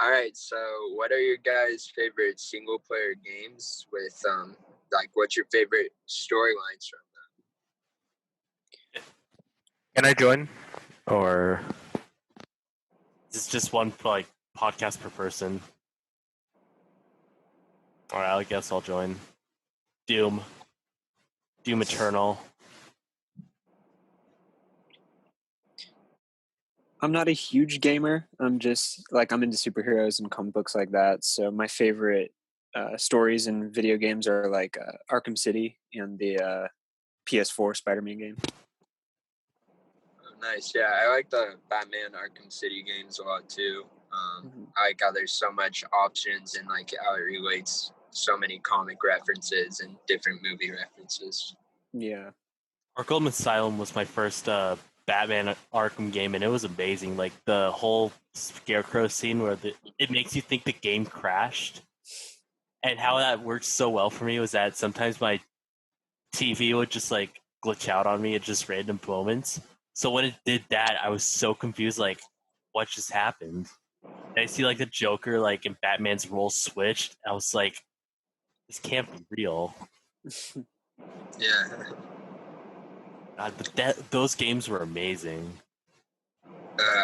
All right, so what are your guys' favorite single-player games with, what's your favorite storylines from Can I join? Or is this just one podcast per person? Alright, I guess I'll join. Doom Eternal. I'm not a huge gamer. I'm into superheroes and comic books like that. So my favorite stories in video games are Arkham City and the PS4 Spider-Man game. Oh, nice, yeah, I like the Batman Arkham City games a lot too. I like how there's so much options and like how it relates so many comic references and different movie references. Yeah. Arkham Asylum was my first Batman Arkham game, and it was amazing. Like the whole Scarecrow scene where it makes you think the game crashed, and how that worked so well for me was that sometimes my TV would just like glitch out on me at just random moments. So when it did that, I was so confused, like, what just happened? And I see like the Joker like and Batman's role switched. I was like, this can't be real. Yeah. But those games were amazing.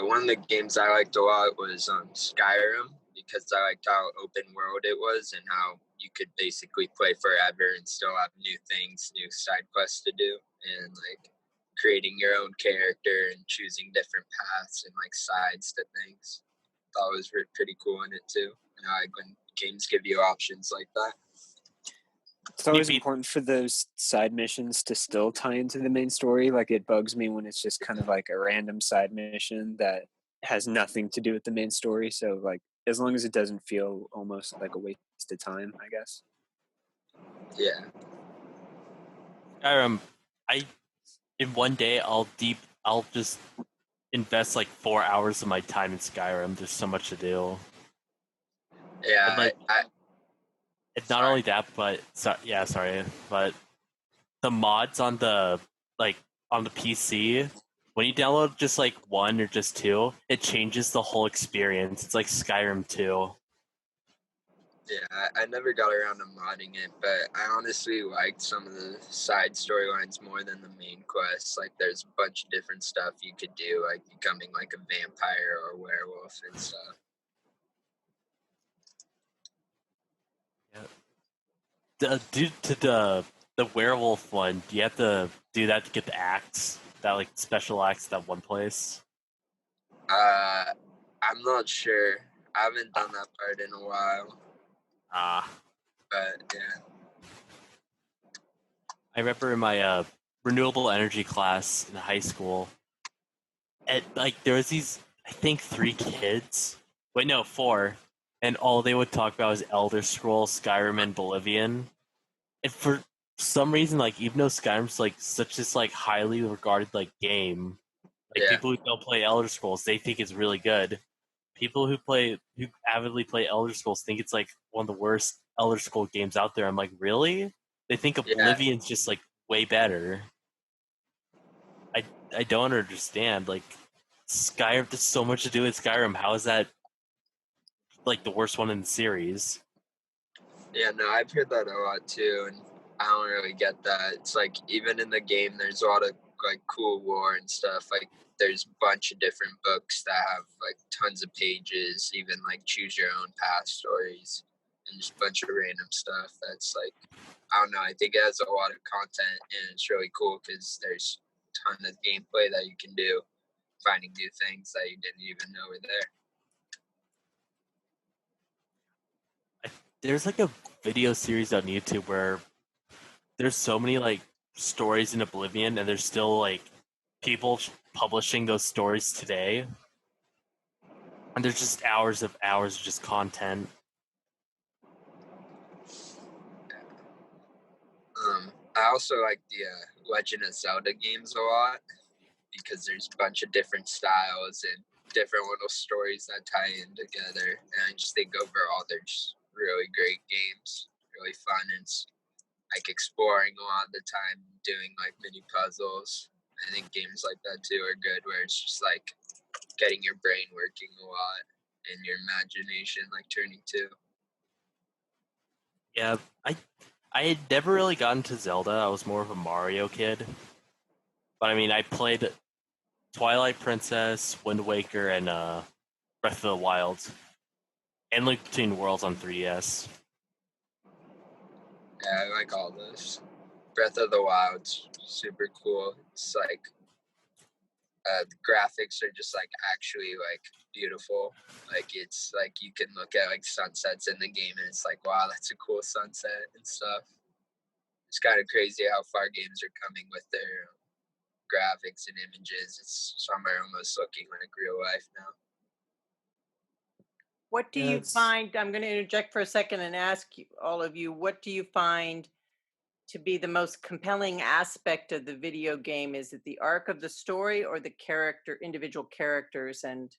One of the games I liked a lot was Skyrim, because I liked how open world it was and how you could basically play forever and still have new things, new side quests to do, and like creating your own character and choosing different paths and like sides to things. Thought it was pretty cool in it too. I like when games give you options like that. It's always important for those side missions to still tie into the main story. Like, it bugs me when it's just kind of like a random side mission that has nothing to do with the main story. So, like, as long as it doesn't feel almost like a waste of time, I guess. Yeah. In one day, I'll just invest like 4 hours of my time in Skyrim. There's so much to do. Yeah, it's not only that, but but the mods on the PC, when you download just like one or just two, it changes the whole experience. It's like Skyrim 2. Yeah, I never got around to modding it, but I honestly liked some of the side storylines more than the main quests. Like, there's a bunch of different stuff you could do, like becoming like a vampire or a werewolf and stuff. Due to the werewolf one, do you have to do that to get the axe? That like special axe that one place? I'm not sure. I haven't done that part in a while. But yeah. I remember in my renewable energy class in high school, there was these, I think, 3 kids. Wait, no, 4. And all they would talk about was Elder Scrolls, Skyrim, and Bolivian. And for some reason, like, even though Skyrim's like such this like highly regarded like game, like people who don't play Elder Scrolls, they think it's really good. People who avidly play Elder Scrolls think it's like one of the worst Elder Scrolls games out there. I'm like, really? They think Oblivion's just like way better. I don't understand. Like, Skyrim, there's so much to do with Skyrim. How is that like the worst one in the series? Yeah, no, I've heard that a lot too, and I don't really get that. It's like, even in the game, there's a lot of like cool lore and stuff. Like, there's a bunch of different books that have like tons of pages, even like choose your own path stories, and just a bunch of random stuff. That's like, I don't know. I think it has a lot of content, and it's really cool because there's a ton of gameplay that you can do, finding new things that you didn't even know were there. There's like a video series on YouTube where there's so many like stories in Oblivion, and there's still like people publishing those stories today, and there's just hours of just content. I also like the Legend of Zelda games a lot, because there's a bunch of different styles and different little stories that tie in together. And I just think overall they're just really great games, really fun. And it's like exploring a lot of the time, doing like mini puzzles. I think games like that too are good, where it's just like getting your brain working a lot and your imagination like turning to. Yeah, I had never really gotten to Zelda. I was more of a Mario kid. But I mean, I played Twilight Princess, Wind Waker, and Breath of the Wild, and Link Between Worlds on 3DS. Yeah, I like all those. Breath of the Wild's super cool. It's like the graphics are just like actually like beautiful. Like it's like you can look at like sunsets in the game and it's like, wow, that's a cool sunset and stuff. It's kind of crazy how far games are coming with their graphics and images. It's some are almost looking like real life now. What do you find? I'm going to interject for a second and ask all of you, what do you find to be the most compelling aspect of the video game? Is it the arc of the story or the individual characters and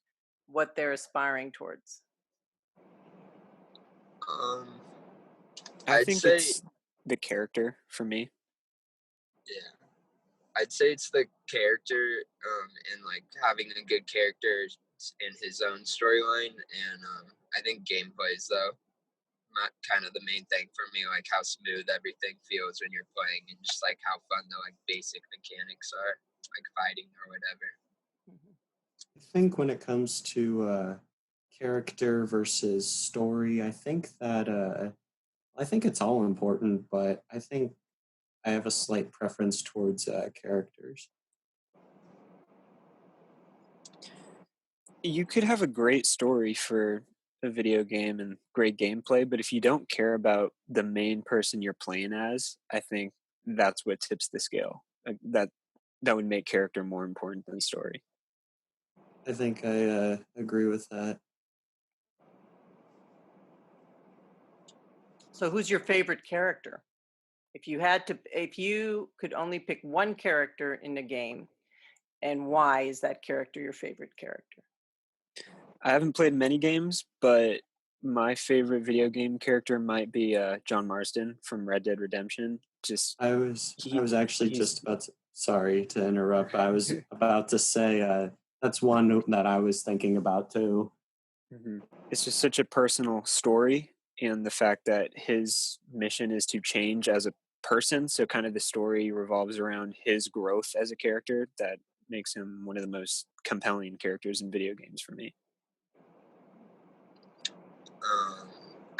what they're aspiring towards? I think it's the character for me. Yeah. I'd say it's the character and like having a good character in his own storyline, and I think gameplays though not kind of the main thing for me, like how smooth everything feels when you're playing and just like how fun the like basic mechanics are, like fighting or whatever. I think when it comes to character versus story, I think it's all important, but I think I have a slight preference towards characters. You could have a great story for a video game and great gameplay, but if you don't care about the main person you're playing as, I think that's what tips the scale. That would make character more important than story. I think I agree with that. So who's your favorite character? If you could only pick one character in the game, and why is that character your favorite character? I haven't played many games, but my favorite video game character might be John Marston from Red Dead Redemption. I was actually just about to, sorry to interrupt. I was about to say that's one that I was thinking about too. Mm-hmm. It's just such a personal story, and the fact that his mission is to change as a person, so kind of the story revolves around his growth as a character, that makes him one of the most compelling characters in video games for me.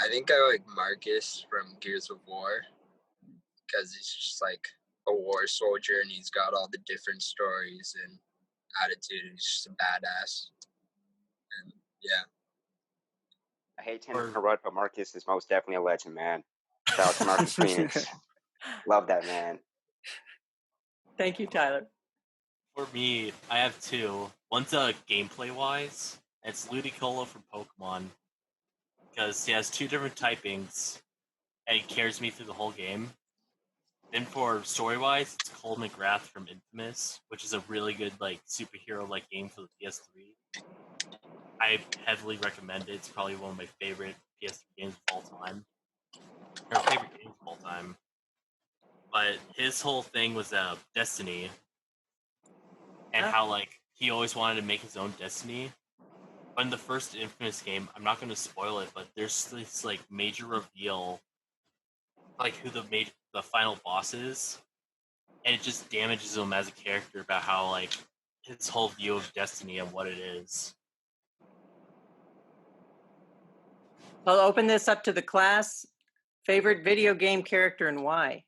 I think I like Marcus from Gears of War because he's just like a war soldier and he's got all the different stories and attitude and he's just a badass. And yeah. I hate to interrupt, but Marcus is most definitely a legend, man. Shout out to Marcus Phoenix. Love that man. Thank you, Tyler. For me, I have two. One's gameplay wise. It's Ludicolo from Pokemon. Because he has two different typings, and he carries me through the whole game. Then for story-wise, it's Cole McGrath from Infamous, which is a really good like superhero-like game for the PS3. I heavily recommend it. It's probably one of my favorite PS3 games of all time. Or favorite games of all time. But his whole thing was Destiny. And how like he always wanted to make his own Destiny. But in the first Infamous game, I'm not going to spoil it, but there's this like major reveal, like who the final boss is, and it just damages him as a character about how like his whole view of Destiny and what it is. I'll open this up to the class. Favorite video game character and why?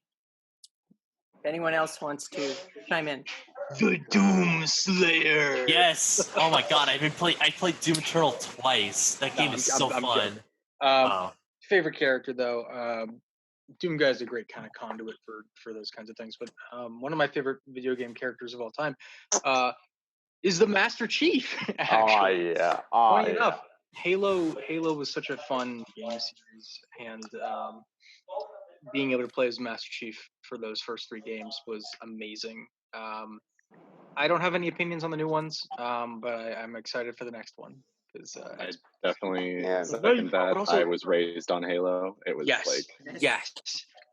If anyone else wants to chime in. The Doom Slayer. Yes. Oh my god, I played Doom Eternal twice. That game is so fun. Favorite character though, Doom Guy is a great kind of conduit for those kinds of things. But one of my favorite video game characters of all time is the Master Chief. Actually. Oh yeah. Funny enough, Halo was such a fun game series, and being able to play as Master Chief for those first three games was amazing. I don't have any opinions on the new ones, but I'm excited for the next one. I definitely second that. Also, I was raised on Halo. It was yes,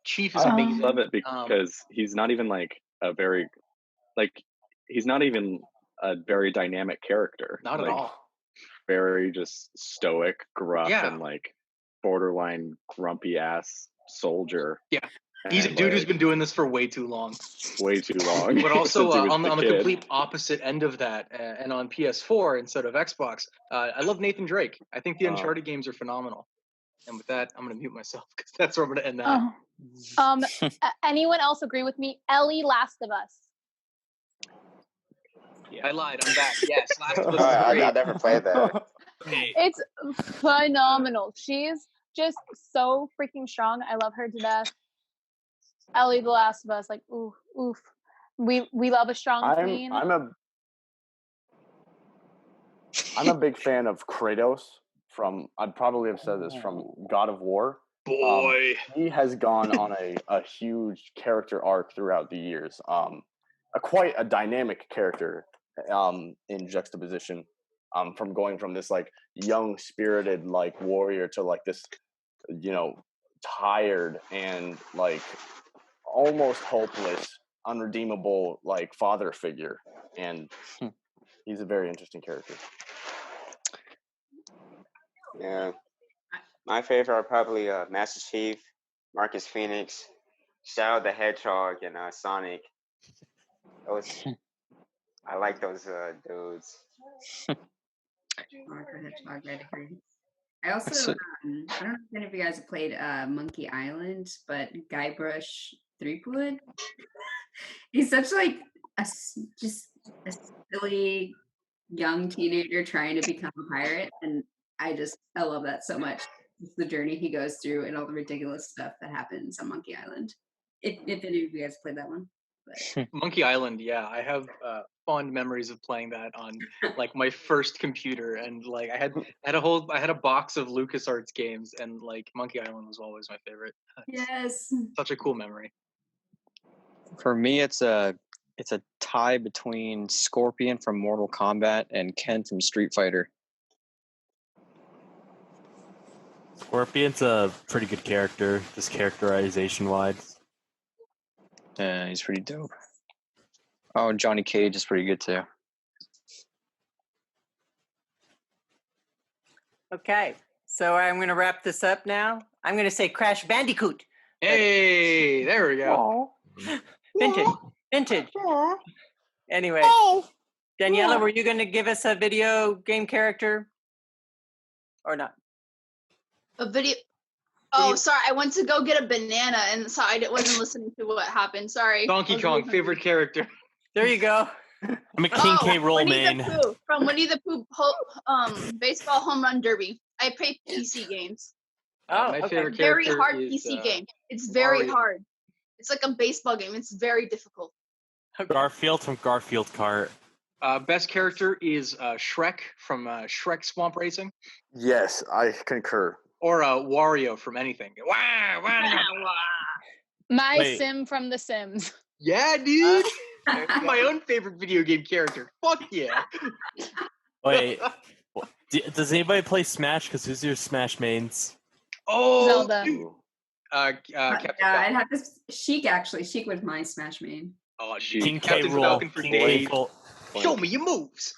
Chief is amazing. I love it because he's not even like he's not even a very dynamic character. Not at all. very just stoic, gruff, Yeah. and like borderline grumpy ass soldier. Yeah. He's a dude who's been doing this for way too long. Way too long. But also on the kid. complete opposite end of that, and on PS4 instead of Xbox, I love Nathan Drake. I think the Uncharted games are phenomenal. And with that, I'm going to mute myself because that's where I'm going to end that. Anyone else agree with me? Ellie, Last of Us. Yeah. I lied. I'm back. Yes, Last of Us. I never played that. It's phenomenal. She's just so freaking strong. I love her to death. Ellie, The Last of Us, like oof. We love a strong queen. I'm a big fan of Kratos from. I'd probably have said this from God of War. Boy, he has gone on a huge character arc throughout the years. Quite a dynamic character in juxtaposition. From going from this like young spirited like warrior to like this, tired and like almost hopeless, unredeemable like father figure, and he's a very interesting character. Yeah, my favorite are probably Master Chief, Marcus Phoenix, Shadow the Hedgehog, and Sonic. I like those dudes. I agree. I also, I don't know if any of you guys have played Monkey Island, but Guybrush Threepwood, he's such like just a silly young teenager trying to become a pirate, and I love that so much. It's the journey he goes through and all the ridiculous stuff that happens on Monkey Island. If any of you guys played that one. But. Monkey Island, yeah, I have fond memories of playing that on like my first computer, and like I had a box of LucasArts games, and like Monkey Island was always my favorite. Yes, such a cool memory. For me, it's a tie between Scorpion from Mortal Kombat and Ken from Street Fighter. Scorpion's a pretty good character, just characterization-wise. Yeah, he's pretty dope. Oh, and Johnny Cage is pretty good too. Okay, so I'm going to wrap this up now. I'm going to say Crash Bandicoot. Hey, there we go. Vintage. Anyway, Daniela, were you going to give us a video game character or not? A video. Oh, sorry. I went to go get a banana, and so I wasn't listening to what happened. Sorry. Donkey Kong, favorite character. There you go. I'm a King K. Rool main. From Winnie the Pooh, baseball home run derby. I play PC games. Oh, my favorite very character hard is, PC game. It's very Mario. hard. It's like a baseball game. It's very difficult. Garfield from Garfield Kart. Best character is Shrek from Shrek Swamp Racing. Yes, I concur. Or Wario from anything. Wah, wah, wah. My Sim from The Sims. Yeah, dude. My own favorite video game character. Fuck yeah. Wait, does anybody play Smash? Because who's your Smash mains? Oh, Zelda. Captain I'd have to Sheik actually. Sheik was my Smash main. Oh, King K. Captain Rool. Falcon for King days. K. Show me your moves.